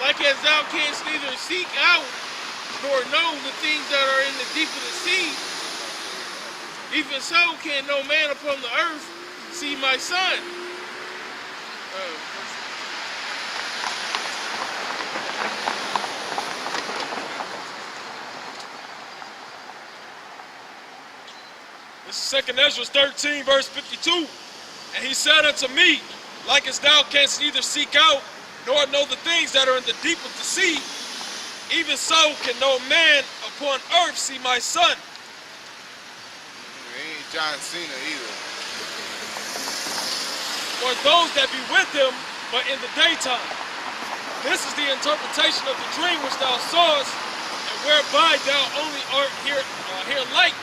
Like as thou canst neither seek out nor know the things that are in the deep of the sea, even so can no man upon the earth see my son. This is 2 Ezra 13, verse 52. And he said unto me, like as thou canst neither seek out nor know the things that are in the deep of the sea, even so can no man upon earth see my son. He ain't John Cena either. Or those that be with him, but in the daytime. This is the interpretation of the dream which thou sawest, and whereby thou only art here light.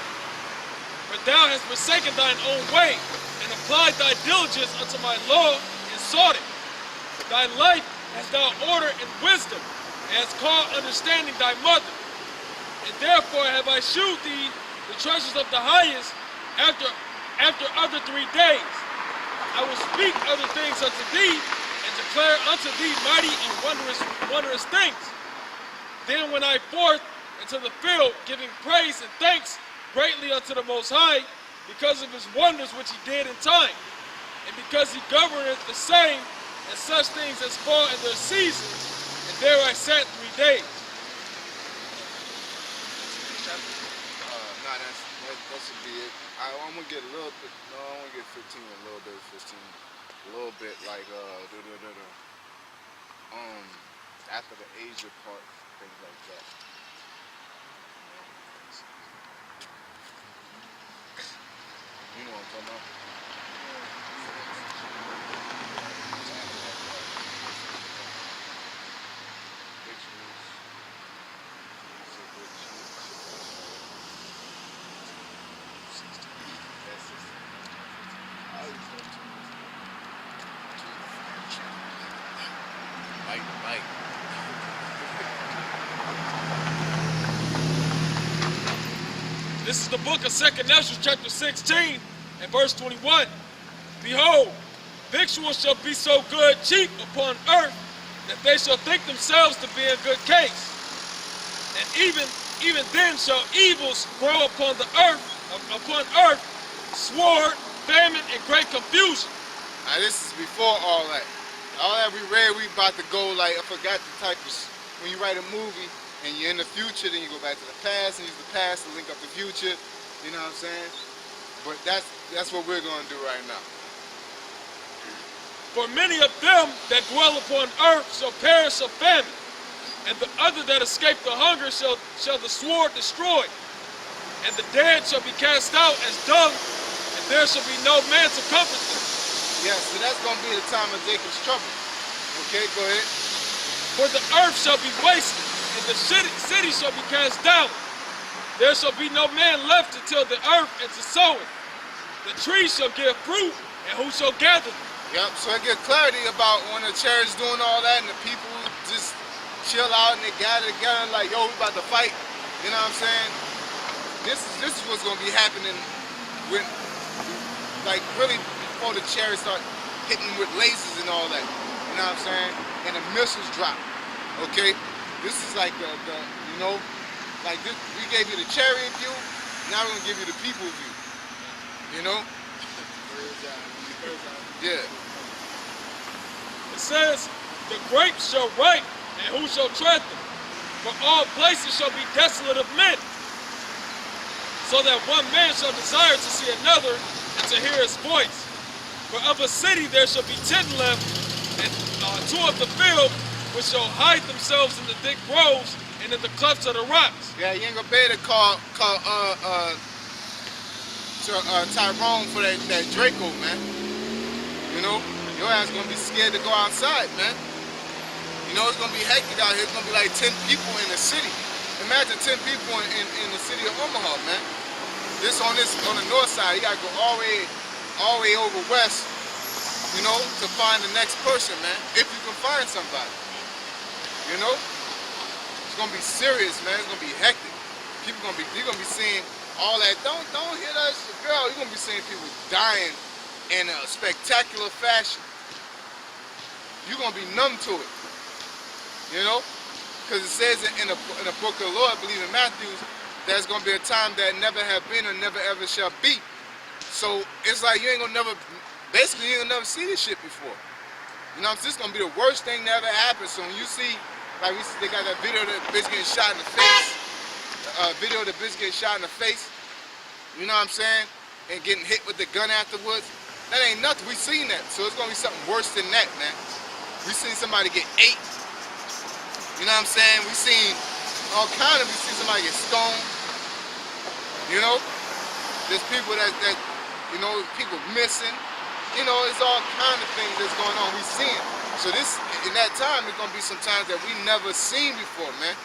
For thou hast forsaken thine own way, and applied thy diligence unto my law, and sought it. Thy life hast thou ordered in wisdom, and hast called understanding thy mother. And therefore have I shewed thee the treasures of the highest after other 3 days. I will speak other things unto thee, and declare unto thee mighty and wondrous things. Then went I forth into the field, giving praise and thanks greatly unto the Most High, because of his wonders which he did in time, and because he governeth the same, and such things as fall in their seasons. And there I sat 3 days. Nah, that should be it. I'm gonna get a little bit. No, I want to get 15, a little bit of 15, a little bit like after the Asia part, things like that. You know what I'm talking about? Mike. This is the book of 2 Ezra chapter 16 and verse 21. Behold, victuals shall be so good cheap upon earth that they shall think themselves to be in good case. And even then shall evils grow upon earth, sword, famine, and great confusion. Now this is before all that. All that we read, we about to go like, I forgot the type of, when you write a movie and you're in the future, then you go back to the past and use the past to link up the future. You know what I'm saying? But that's what we're going to do right now. For many of them that dwell upon earth shall perish of famine, and the other that escape the hunger shall the sword destroy. And the dead shall be cast out as dung, and there shall be no man to comfort them. Yeah, so that's going to be the time of Jacob's trouble. Okay, go ahead. For the earth shall be wasted, and the city shall be cast down. There shall be no man left to till the earth and to sow it. The trees shall give fruit, and who shall gather them? Yep, so I get clarity about when the church doing all that and the people just chill out and they gather together like, yo, we about to fight. You know what I'm saying? This is what's going to be happening when, like, really before the chariots start hitting with lasers and all that. You know what I'm saying? And the missiles drop. Okay? This is like the you know, like this, we gave you the chariot view, now we're going to give you the people view. You know? Yeah. It says, the grapes shall ripe, and who shall tread them? For all places shall be desolate of men, so that one man shall desire to see another, and to hear his voice. For of a city there shall be 10 left, and 2 of the field, which shall hide themselves in the thick groves and in the clefts of the rocks. Yeah, you ain't gonna be able to call Tyrone for that Draco, man. You know, your ass gonna be scared to go outside, man. You know, it's gonna be hectic out here. It's gonna be like 10 people in the city. Imagine 10 people in the city of Omaha, man. This on the north side, you gotta go all the way over west, you know, to find the next person, man. If you can find somebody. You know? It's gonna be serious, man. It's gonna be hectic. You're gonna be seeing all that. Don't hit us, girl. You're gonna be seeing people dying in a spectacular fashion. You're gonna be numb to it. You know? Because it says in the book of the Lord, I believe in Matthew, there's going to be a time that never have been or never ever shall be. So it's like you ain't going to never, basically you ain't going to never see this shit before. You know what I'm saying? It's going to be the worst thing that ever happened. So when you see, like they got that video of the bitch getting shot in the face, video of the bitch getting shot in the face, you know what I'm saying? And getting hit with the gun afterwards. That ain't nothing. We seen that. So it's going to be something worse than that, man. We seen somebody get ate. You know what I'm saying? We seen all kind of, we seen somebody get stoned. You know? There's people that you know, people missing. You know, it's all kind of things that's going on. We seen it. So this, in that time, it's gonna be some times that we never seen before, man.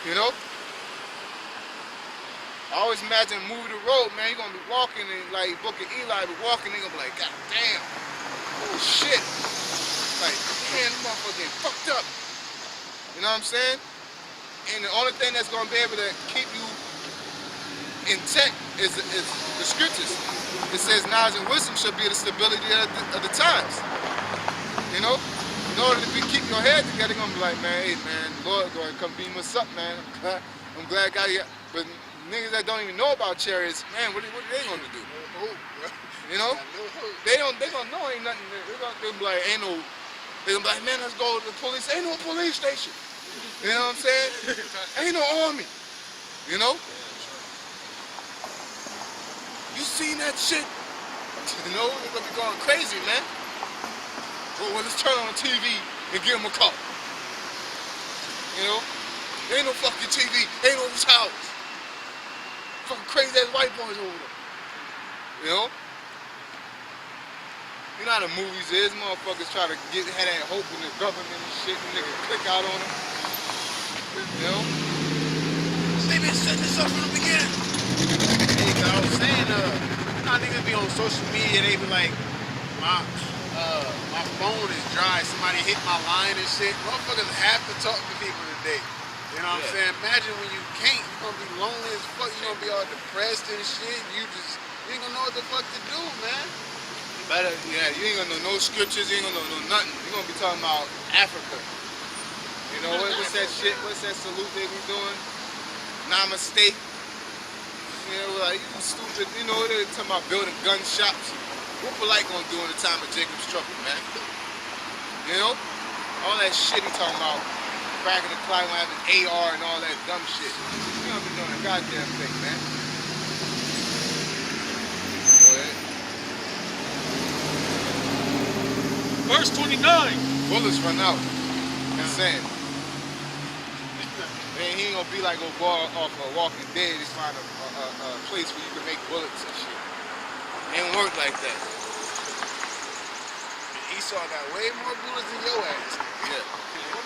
You know? I always imagine a movie The Road, man. You're gonna be walking and like Book of Eli, be walking, they're gonna be like, God damn, oh shit. Like, man, this motherfucker getting fucked up. You know what I'm saying? And the only thing that's gonna be able to keep you intact is the scriptures. It says knowledge and wisdom should be the stability of the times. You know? In order to keep your head together, you're gonna be like, man, hey man, the Lord gonna come beam us up, man. I'm glad God got. But niggas that don't even know about chariots, man, what are they gonna do? You know? They gonna know ain't nothing. They'll be like, ain't no. They're gonna be like, man, let's go to the police. Ain't no police station. You know what I'm saying? Ain't no army. You know? You seen that shit? You know, they're gonna be going crazy, man. Well, let's turn on the TV and give them a call. You know? Ain't no fucking TV. Ain't no towers. Fucking crazy ass white boys over there. You know? You know how the movies is, motherfuckers try to have that hope in the government and shit, and niggas click out on them. You know? They been setting this up from the beginning. Hey, I was saying, you know how niggas be on social media, they be like, my phone is dry, somebody hit my line and shit. Motherfuckers have to talk to people today. You know what I'm saying? Imagine when you can't, you're gonna be lonely as fuck, you're gonna be all depressed and shit, you ain't gonna know what the fuck to do, man. Better, yeah, you ain't gonna know no scriptures, you ain't gonna know nothing. You're gonna be talking about Africa. You know, what's that shit? What's that salute they be doing? Namaste. You know, like, you stupid. You know, they're talking about building gun shops. What polite gonna do in the time of Jacob's trouble, man? You know? All that shit he talking about. Cracking the cloud, having AR and all that dumb shit. You don't be doing a goddamn thing, man. Go ahead. Verse 29. Bullets run out. Insane. Man, he ain't gonna be like go off of Walking Dead and find a place where you can make bullets and shit. It ain't work like that. Esau got way more bullets than your ass. Yeah.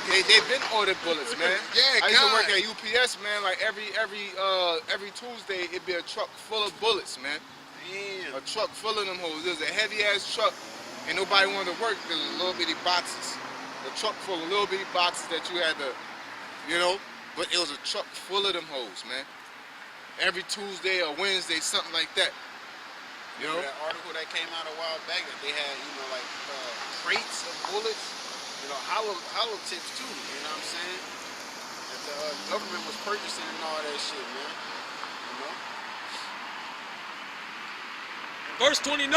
They've been ordered bullets, man. Yeah, I used to work at UPS, man. Like every Tuesday, it'd be a truck full of bullets, man. Damn. A truck full of them hoes. It was a heavy ass truck, and nobody wanted to work. There was little bitty boxes. A truck full of little bitty boxes that you had to, you know. But it was a truck full of them hoes, man. Every Tuesday or Wednesday, something like that. You know? That article that came out a while back that they had, you know, like crates of bullets, you know, hollow tips too, you know what I'm saying? That the government was purchasing and all that shit, man. You know? Verse 29.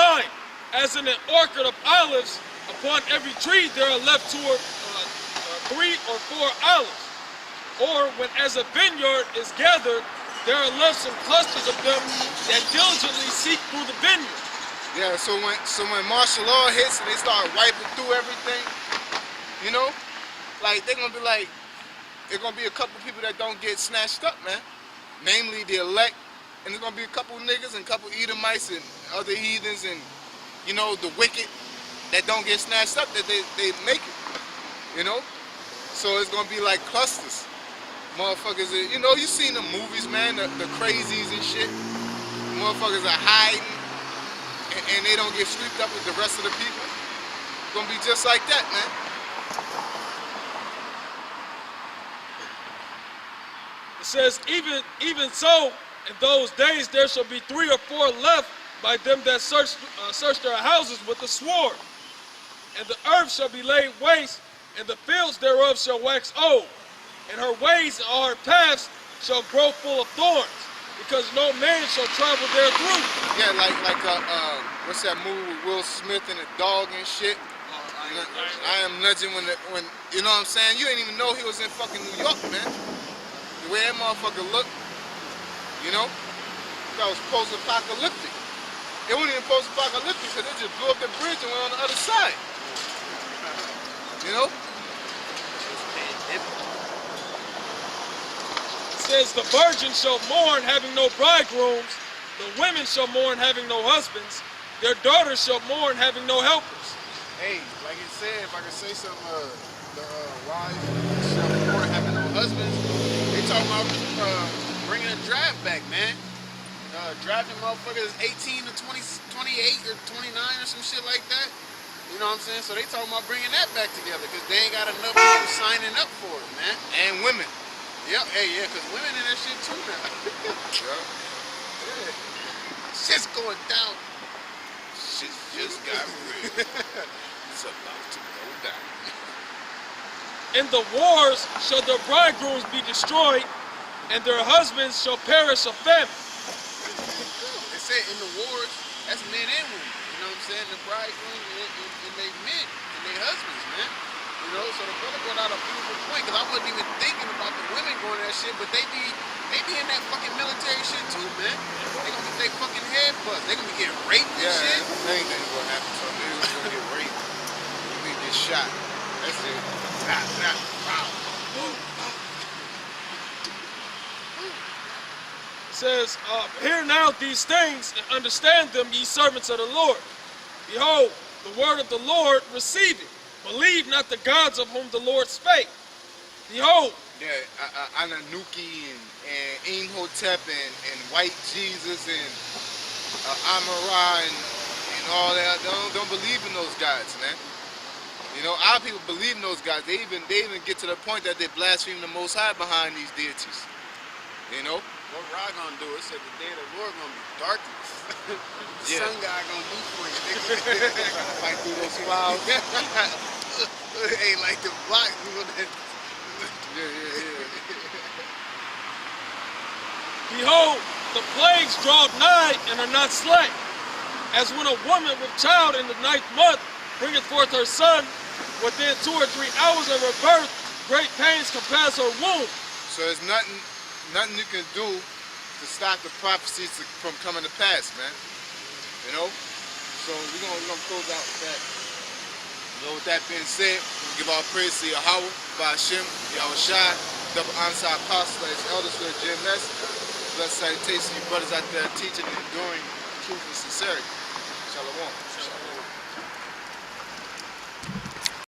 As in an orchard of olives, upon every tree there are left 3 or 4 olives. Or when as a vineyard is gathered, there are left some clusters of them that diligently seek through the vineyard. Yeah, so when martial law hits and they start wiping through everything, you know, like they're gonna be like, there's gonna be a couple people that don't get snatched up, man. Namely the elect, and there's gonna be a couple niggas and a couple Edomites and other heathens and, you know, the wicked that don't get snatched up, that they make it, you know. So it's gonna be like clusters. Motherfuckers, you know, you seen the movies, man, the crazies and shit. Motherfuckers are hiding and they don't get swept up with the rest of the people. It's gonna be just like that, man. It says, even so, in those days there shall be 3 or 4 left by them that search their houses with the sword. And the earth shall be laid waste, and the fields thereof shall wax old, and her ways and all her paths shall grow full of thorns, because no man shall travel there through. Yeah, like what's that movie with Will Smith and the dog and shit? I am nudging when you know what I'm saying? You ain't even know he was in fucking New York, man. The way that motherfucker looked, you know? That was post-apocalyptic. It wasn't even post-apocalyptic because they just blew up the bridge and went on the other side. You know? It says, the virgin shall mourn having no bridegrooms, the women shall mourn having no husbands, their daughters shall mourn having no helpers. Hey, like it said, if I could say something, the wives shall mourn having no husbands. They talking about bringing a draft back, man. Drafting motherfuckers 18 to 20, 28 or 29 or some shit like that. You know what I'm saying? So they talking about bringing that back together because they ain't got enough people signing up for it, man. And women. Yep, hey, yeah, because women in that shit too now. Yeah. Shit's going down. Shit just got real. It's about to go down. In the wars shall their bridegrooms be destroyed, and their husbands shall perish of famine. They said in the wars, that's men and women. You know what I'm saying? The bridegrooms and they men and their husbands, man. You know, so the brother brought out a beautiful point because I wasn't even thinking about the women going to that shit, but they be in that fucking military shit too, man. They gonna get their fucking head bust. They gonna be getting raped and shit. Anything's gonna happen to them. They're gonna get raped. They're gonna get shot. That's it. It says, hear now these things and understand them, ye servants of the Lord. Behold, the word of the Lord receive it. Believe not the gods of whom the Lord spake. Behold. Yeah, Ananuki and Imhotep and White Jesus and Amara and all that. Don't believe in those gods, man. You know, our people believe in those gods. They even get to the point that they blaspheme the Most High behind these deities. You know? What Ra gonna do? It said the day of the Lord gonna be darkness. The Yeah. sun god gonna do for you. Fight through those clouds. Hey, like the block. Yeah. Behold, the plagues draw nigh and are not slack. As when a woman with child in the 9th month bringeth forth her son, within 2 or 3 hours of her birth, great pains compass her womb. So there's nothing you can do to stop the prophecies from coming to pass, man. You know? So we're gonna close out with that. You know, with that being said, we give our praise to Yahweh, Ba'Shem, Yahweh Shai, double honor to our apostles, as elders for the GMS. Blessed salutation, you brothers out there teaching and enduring truth and sincerity.